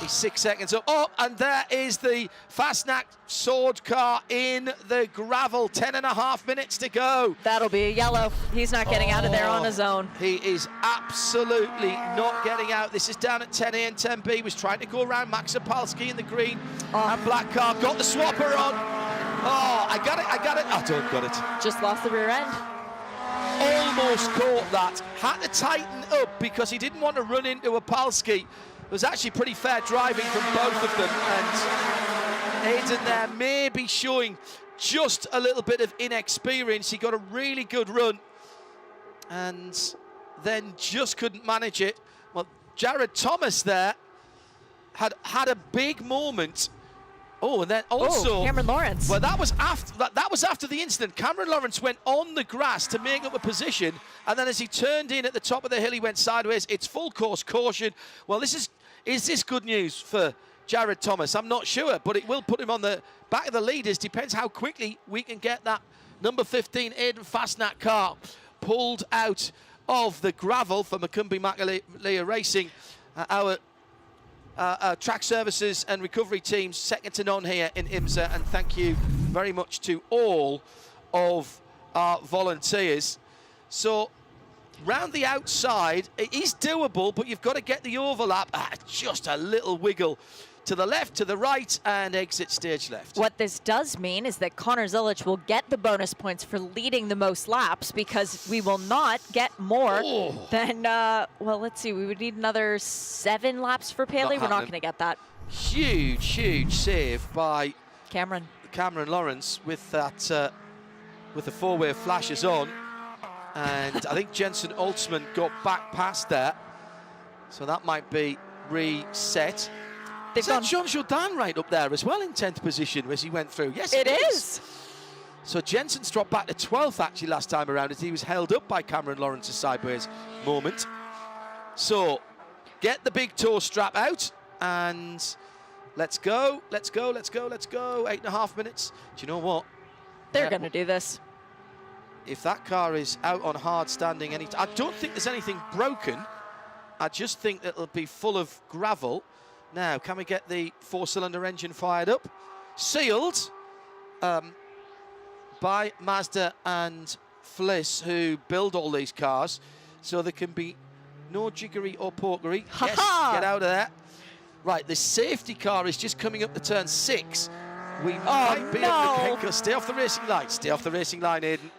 S2: He's 6 seconds up. Oh, and there is the Fastnac Sword car in the gravel. 10.5 minutes to go.
S1: That'll be a yellow. He's not getting out of there on his own.
S2: He is absolutely not getting out. This is down at 10A and 10B. He was trying to go around Max Sapolsky in the green and black car. Got the swapper on. Oh, I got it. I don't got it.
S1: Just lost the rear end.
S2: Almost caught that. Had to tighten up because he didn't want to run into Opalski. It was actually pretty fair driving from both of them, and Aidan there may be showing just a little bit of inexperience. He got a really good run and then just couldn't manage it. Well, Jared Thomas there had a big moment. Oh, and then also
S1: Cameron Lawrence.
S2: Well, that was after the incident. Cameron Lawrence went on the grass to make up a position, and then as he turned in at the top of the hill, he went sideways. It's full course caution. Well, is this good news for Jared Thomas? I'm not sure, but it will put him on the back of the leaders. Depends how quickly we can get that number 15 Aidan Fastnac car pulled out of the gravel for Michelin Racing. Our track services and recovery teams second to none here in IMSA, and thank you very much to all of our volunteers. So round the outside, it is doable, but you've got to get the overlap. Just a little wiggle to the left, to the right, and exit stage left.
S1: What this does mean is that Connor Zilich will get the bonus points for leading the most laps, because we will not get more than, well, let's see, we would need another 7 laps for Paley. We're not going to get that.
S2: Huge save by
S1: Cameron
S2: Lawrence with that, with the 4-way flashes on. And I think Jensen Oldsman got back past there. So that might be reset. Is that Jean Jourdain right up there as well in 10th position as he went through? Yes, it is. So Jensen's dropped back to 12th actually last time around as he was held up by Cameron Lawrence's sideways moment. So get the big toe strap out and let's go. 8.5 minutes. Do you know what?
S1: They're going to do this.
S2: If that car is out on hard standing, I don't think there's anything broken. I just think it'll be full of gravel. Now, can we get the 4-cylinder engine fired up? Sealed by Mazda and Fliss, who build all these cars, so there can be no jiggery or porkery. Yes, get out of there. Right, the safety car is just coming up to turn 6. We might be able to pick us. Stay off the racing line. Stay off the racing line, Aidan.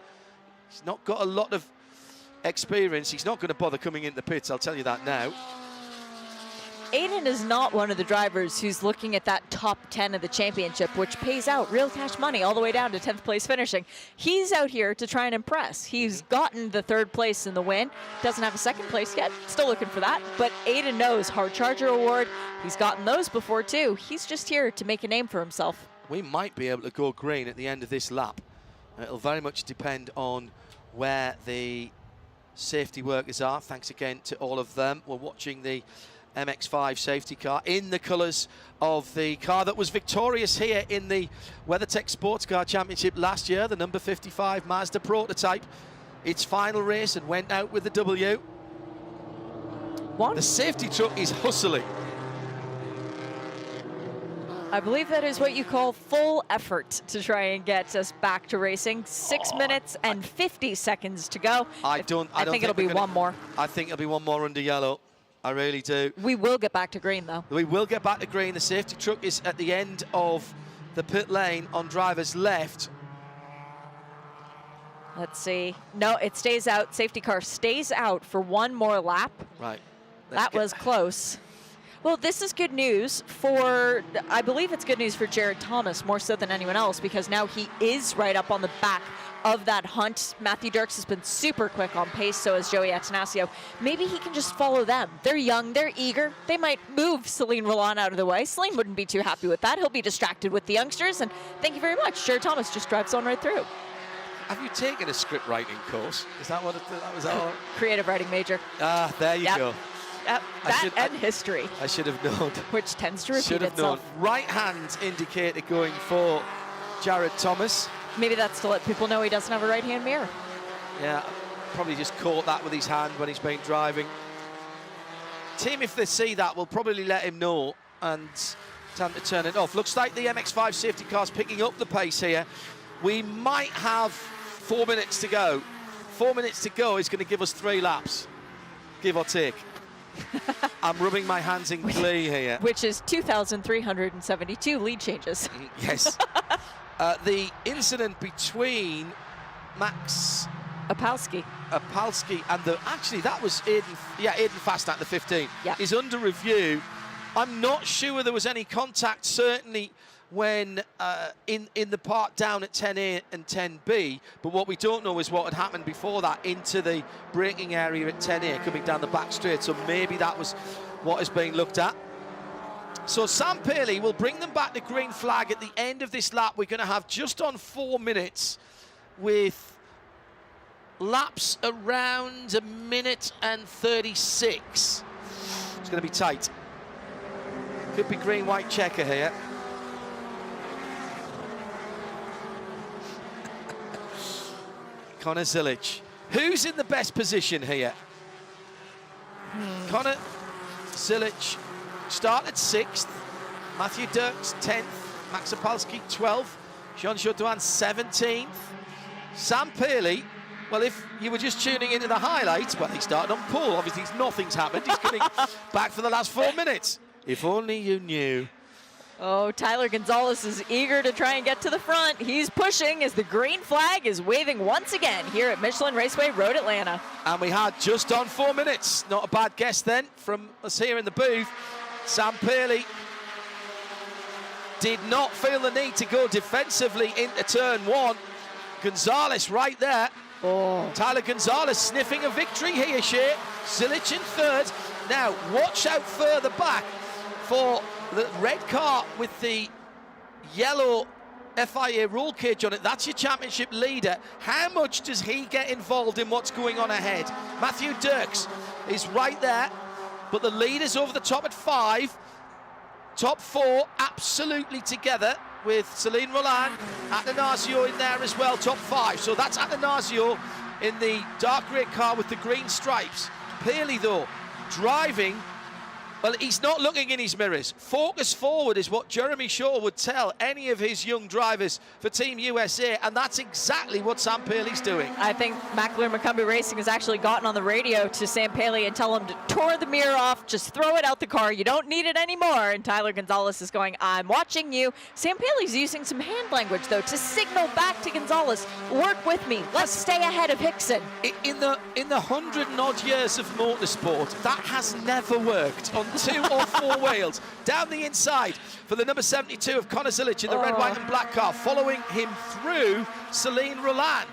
S2: He's not got a lot of experience. He's not going to bother coming in the pits, I'll tell you that now.
S1: Aidan is not one of the drivers who's looking at that top 10 of the championship, which pays out real cash money all the way down to 10th place finishing. He's out here to try and impress. He's gotten the 3rd place in the win. Doesn't have a 2nd place yet. Still looking for that. But Aidan knows Hard Charger Award. He's gotten those before too. He's just here to make a name for himself.
S2: We might be able to go green at the end of this lap. It'll very much depend on where the safety workers are. Thanks again to all of them. We're watching the MX-5 safety car in the colours of the car that was victorious here in the WeatherTech Sports Car Championship last year, the number 55 Mazda prototype. Its final race and went out with the W. The safety truck is hustling.
S1: I believe that is what you call full effort to try and get us back to racing. 6 minutes and 50 seconds to go. I think it'll be one more.
S2: I think it'll be one more under yellow. I really do.
S1: We will get back to green, though.
S2: We will get back to green. The safety truck is at the end of the pit lane on driver's left.
S1: Let's see. No, it stays out. Safety car stays out for one more lap.
S2: Right.
S1: That was close. Well, this is good news for, I believe it's good news for Jared Thomas more so than anyone else, because now he is right up on the back of that hunt. Matthew Dirks has been super quick on pace, so has Joey Atanasio. Maybe he can just follow them. They're young, they're eager. They might move Celine Roland out of the way. Celine wouldn't be too happy with that. He'll be distracted with the youngsters, and thank you very much. Jared Thomas just drives on right through.
S2: Have you taken a script writing course? Is that what that was? All?
S1: Creative writing major.
S2: Ah, there you go.
S1: Yep, history.
S2: I should have known.
S1: Which tends to repeat
S2: should have
S1: itself.
S2: known. Right hand indicator going for Jared Thomas.
S1: Maybe that's to let people know he doesn't have a right-hand mirror.
S2: Yeah, probably just caught that with his hand when he's been driving. Team, if they see that, will probably let him know and time to turn it off. Looks like the MX-5 safety car's picking up the pace here. We might have 4 minutes to go. 4 minutes to go is going to give us 3 laps, give or take. I'm rubbing my hands in glee here.
S1: Which is 2,372 lead changes.
S2: Yes. The incident between Max
S1: Opalski
S2: and actually that was Aiden Fast at the 15 is under review. I'm not sure there was any contact, certainly when in the part down at 10A and 10B, but what we don't know is what had happened before that into the braking area at 10A coming down the back straight, so maybe that was what is being looked at. So Sam Paley will bring them back to green flag at the end of this lap. We're going to have just on 4 minutes with laps around 1 minute and 36. It's going to be tight. Could be green-white checker here. Connor Zilic. Who's in the best position here? Connor Zilic started 6th. Matthew Dirks 10th. Max Opalski 12th. Jean Jourdouin 17th. Sam Paley, well, if you were just tuning into the highlights, well, he started on pole. Obviously, nothing's happened. He's coming back for the last 4 minutes. If only you knew.
S1: Oh, Tyler Gonzalez is eager to try and get to the front. He's pushing as the green flag is waving once again here at Michelin Raceway Road Atlanta.
S2: And we had just on 4 minutes. Not a bad guess then from us here in the booth. Sam Paley did not feel the need to go defensively into turn 1. Gonzalez right there.
S1: Oh.
S2: Tyler Gonzalez sniffing a victory here, Shea. Zilic in 3rd. Now, watch out further back for the red car with the yellow FIA roll cage on it. That's your championship leader. How much does he get involved in what's going on ahead? Matthew Dirks is right there, but the leader's over the top at 5. Top 4 absolutely together with Celine Roland, Atanasio in there as well, top 5. So that's Atanasio in the dark grey car with the green stripes. Paley, though, driving, well, he's not looking in his mirrors. Focus forward is what Jeremy Shaw would tell any of his young drivers for Team USA, and that's exactly what Sam Paley's doing.
S1: I think McAloon Macumbi Racing has actually gotten on the radio to Sam Paley and tell him to tore the mirror off, just throw it out the car, you don't need it anymore. And Tyler Gonzalez is going, I'm watching you. Sam Paley's using some hand language, though, to signal back to Gonzalez, work with me, let's stay ahead of Hickson.
S2: In the 100 and odd years of motorsport, that has never worked on 2 or 4 wheels. Down the inside for the number 72 of Connor Zilic in the red, white and black car, following him through Celine Roland.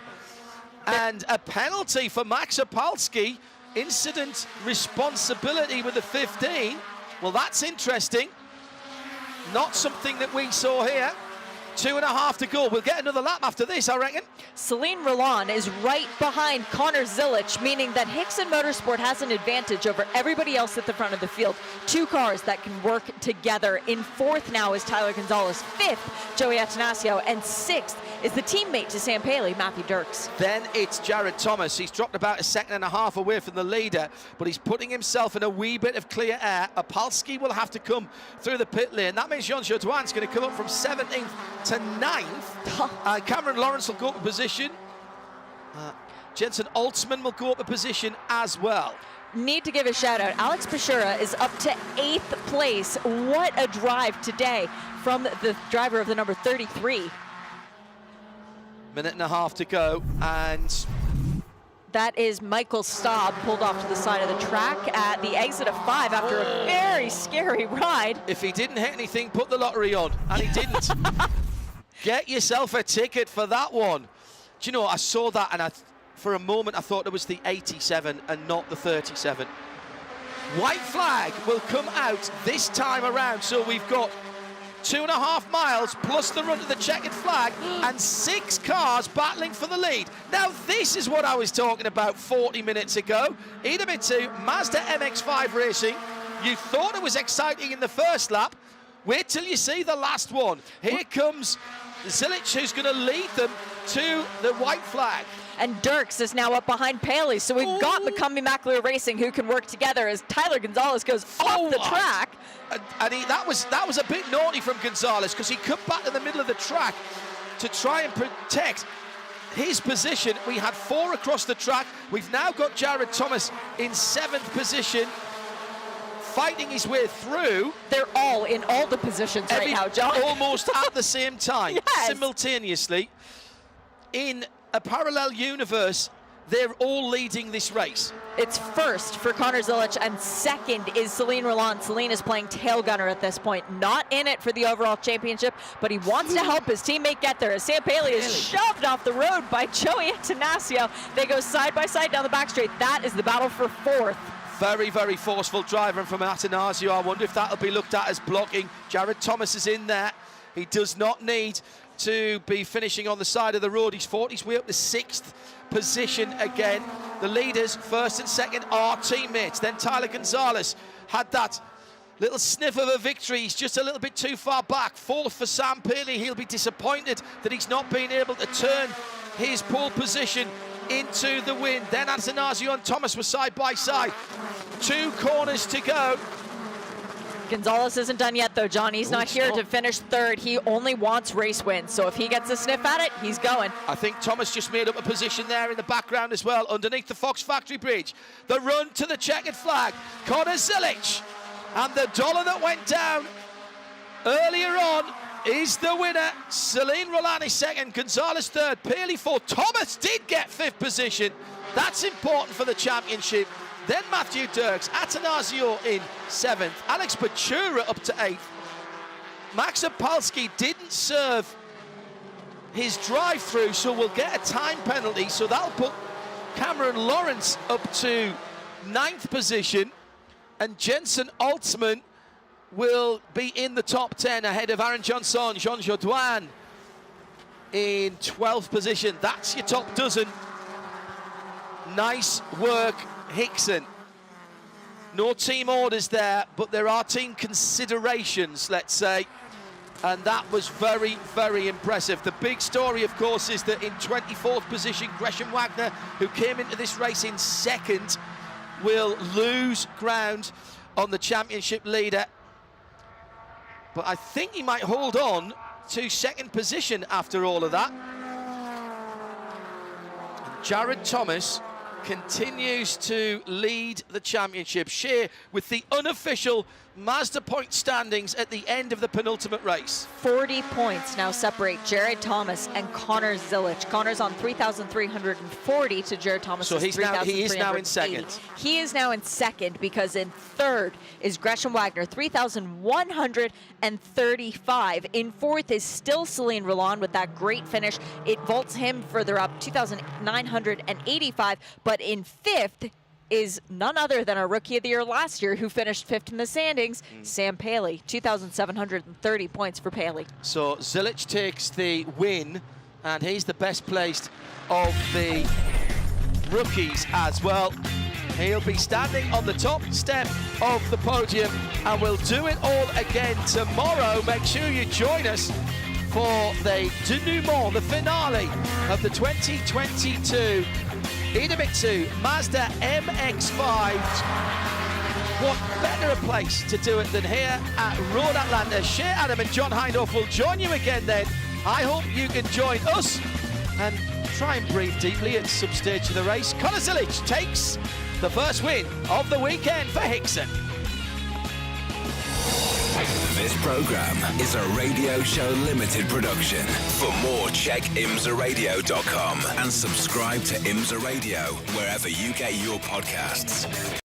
S2: And a penalty for Max Opalski. Incident responsibility with the 15. Well, that's interesting. Not something that we saw here. 2.5 to go. We'll get another lap after this, I reckon.
S1: Celine Roland is right behind Connor Zilic, meaning that Hickson Motorsport has an advantage over everybody else at the front of the field. 2 cars that can work together. In 4th now is Tyler Gonzalez. 5th, Joey Atanasio. And 6th is the teammate to Sam Paley, Matthew Dirks.
S2: Then it's Jared Thomas. He's dropped about 1.5 seconds away from the leader, but he's putting himself in a wee bit of clear air. Opalski will have to come through the pit lane. That means Jean Jourdouin's going to come up from 17th to 9th. Cameron Lawrence will go up a position. Jensen Altsman will go up a position as well.
S1: Need to give a shout out. Alex Pashura is up to 8th place. What a drive today from the driver of the number 33.
S2: 1.5 minutes to go, and
S1: That is Michael Staub, pulled off to the side of the track at the exit of 5 after a very scary ride.
S2: If he didn't hit anything, put the lottery on, and he didn't. Get yourself a ticket for that one. Do you know, I saw that, and for a moment I thought it was the 87 and not the 37. White flag will come out this time around, so we've got 2.5 miles plus the run to the checkered flag and 6 cars battling for the lead. Now this is what I was talking about 40 minutes ago. Idemitsu Mazda MX-5 Racing. You thought it was exciting in the first lap. Wait till you see the last one. Here comes Zilic, who's going to lead them to the white flag.
S1: And Dirks is now up behind Paley, so we've got McCumbee McAleer Racing who can work together as Tyler Gonzalez goes off the track.
S2: And that was a bit naughty from Gonzalez, because he cut back to the middle of the track to try and protect his position. We had 4 across the track. We've now got Jared Thomas in 7th position, fighting his way through.
S1: They're all in all the positions right now, John.
S2: Almost at the same time,
S1: yes.
S2: Simultaneously. In a parallel universe, they're all leading this race.
S1: It's first for Connor Zilic, and second is Celine Roland. Celine is playing tail gunner at this point, not in it for the overall championship, but he wants to help his teammate get there. As Sam Paley is shoved off the road by Joey Attanasio. They go side by side down the back straight. That is the battle for 4th.
S2: Very, very forceful driving from Attanasio. I wonder if that'll be looked at as blocking. Jared Thomas is in there. He does not need to be finishing on the side of the road. He's fought his way up to 6th position again. The leaders, 1st and 2nd, are teammates. Then Tyler Gonzalez had that little sniff of a victory. He's just a little bit too far back. 4th for Sam Paley. He'll be disappointed that he's not been able to turn his pole position into the win. Then Attanasio and Thomas were side by side. 2 corners to go.
S1: Gonzalez isn't done yet, though, John. He's not here to finish 3rd. He only wants race wins. So if he gets a sniff at it, he's going.
S2: I think Thomas just made up a position there in the background as well, underneath the Fox Factory Bridge. The run to the checkered flag. Connor Zilic. And the dollar that went down earlier on is the winner. Celine Roland is 2nd, Gonzalez 3rd, Paley 4th. Thomas did get 5th position. That's important for the championship. Then Matthew Dirks, Attanasio in 7th, Alex Bachura up to 8th. Max Opalski didn't serve his drive-through, so we'll get a time penalty. So that'll put Cameron Lawrence up to 9th position, and Jensen Altsman will be in the top 10 ahead of Aaron Johnson, Jean Jodouin in 12th position. That's your top dozen. Nice work, Hickson. No team orders there, but there are team considerations, let's say, and that was very, very impressive. The big story, of course, is that in 24th position, Gresham Wagner, who came into this race in 2nd, will lose ground on the championship leader, but I think he might hold on to 2nd position after all of that. And Jared Thomas continues to lead the championship. Shea with the unofficial Mazda point standings at the end of the penultimate race.
S1: 40 points now separate Jared Thomas and Connor Zilic. Connor's on 3,340 to Jared Thomas.
S2: So he is now in 2nd.
S1: He is now in 2nd because in 3rd is Gresham Wagner, 3,135. In 4th is still Celine Roland with that great finish. It vaults him further up, 2,985. But in 5th is none other than our Rookie of the Year last year, who finished 5th in the standings, Sam Paley, 2,730 points for Paley.
S2: So Zilic takes the win, and he's the best placed of the rookies as well. He'll be standing on the top step of the podium, and we'll do it all again tomorrow. Make sure you join us for the denouement, the finale of the 2022 Idemitsu Mazda MX-5. What better a place to do it than here at Road Atlanta? Shea Adam and John Hindhaugh will join you again then. I hope you can join us and try and breathe deeply at some stage of the race. Connor Zilic takes the first win of the weekend for Hickson.
S3: This program is a Radio Show Limited production. For more, check imsaradio.com and subscribe to IMSA Radio wherever you get your podcasts.